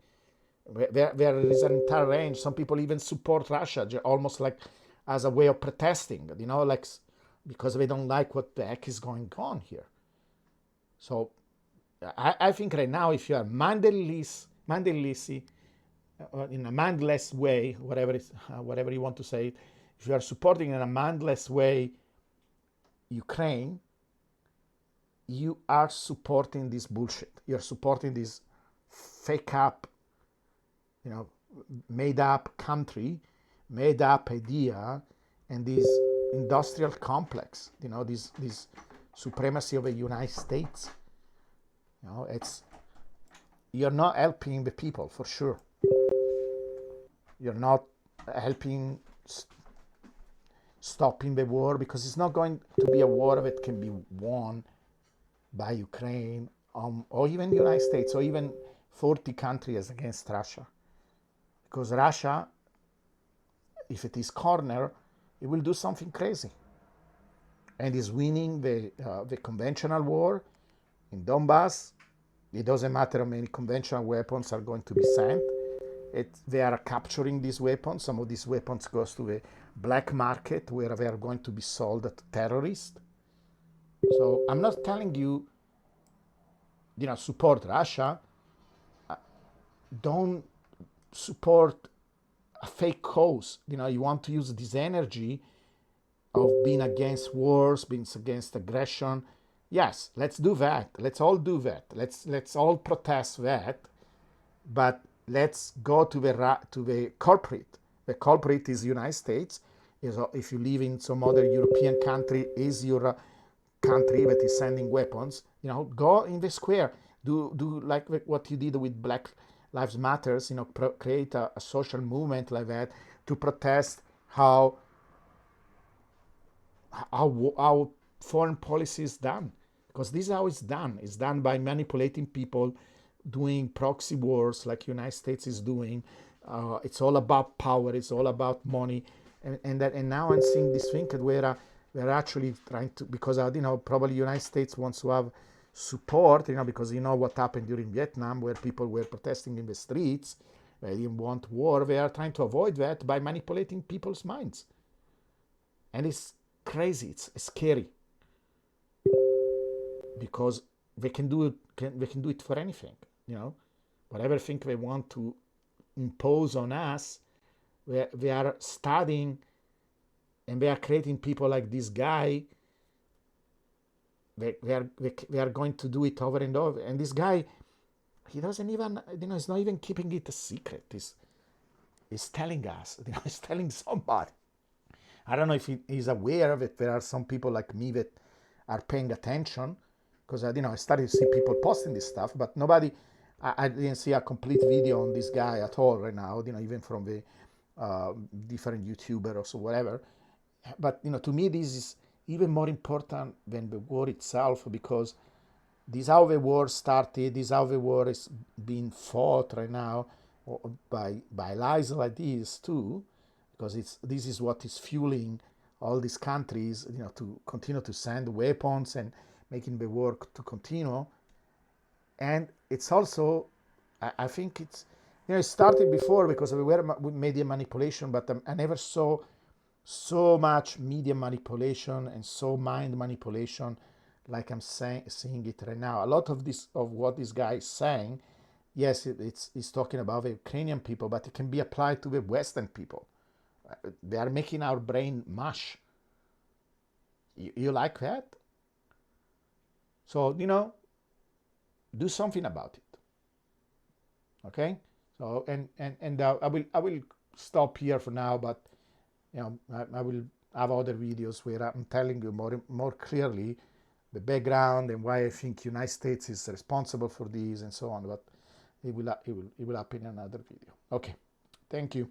There is an entire range. Some people even support Russia, almost like as a way of protesting. Like because they don't like what the heck is going on here. So I think right now, if you are mindless, in a mindless way, whatever you want to say, if you are supporting in a mindless way Ukraine, you are supporting this bullshit. You're supporting this fake up, made up country, made up idea, and this industrial complex, this supremacy of the United States. You're not helping the people, for sure. You're not helping stopping the war, because it's not going to be a war that can be won by Ukraine or even the United States or even 40 countries against Russia. Because Russia, if it is cornered, it will do something crazy. And is winning the conventional war in Donbass. It doesn't matter how many conventional weapons are going to be sent. They are capturing these weapons. Some of these weapons goes to the black market where they are going to be sold to terrorists. So I'm not telling you, support Russia. Don't support a fake cause. You want to use this energy of being against wars, being against aggression. Yes, let's do that. Let's all do that. Let's all protest that. But let's go to the culprit. The culprit is the United States. If you live in some other European country, is your country that is sending weapons. Go in the square. Do like what you did with Black Lives Matters. Create a social movement like that to protest how foreign policy is done. Because this is how it's done. It's done by manipulating people doing proxy wars like United States is doing. It's all about power. It's all about money, and now I'm seeing this thing where we're actually trying to, because probably United States wants to have support, because what happened during Vietnam, where people were protesting in the streets. They didn't want war. They are trying to avoid that by manipulating people's minds, and it's crazy. It's scary because they can do it. They can do it for anything. Whatever thing they want to impose on us, they are studying, and they are creating people like this guy. They are going to do it over and over. And this guy, he doesn't even, he's not even keeping it a secret. He's telling us, he's telling somebody. I don't know if he's aware of it. There are some people like me that are paying attention, because I started to see people posting this stuff, but nobody. I didn't see a complete video on this guy at all right now. Even from the different YouTuber or so whatever. But to me, this is even more important than the war itself, because this is how the war started. This is how the war is being fought right now, by lies like this too, because this is what is fueling all these countries, to continue to send weapons and making the war to continue. And it's also, I think it's, it started before because we were with media manipulation, but I never saw so much media manipulation and so mind manipulation like I'm seeing it right now. A lot of what this guy is saying, yes, it's talking about the Ukrainian people, but it can be applied to the Western people. They are making our brain mush. You like that? So, do something about it. Okay? So, and I will stop here for now, but I will have other videos where I'm telling you more clearly the background and why I think United States is responsible for this and so on. But it will happen in another video. Okay, thank you.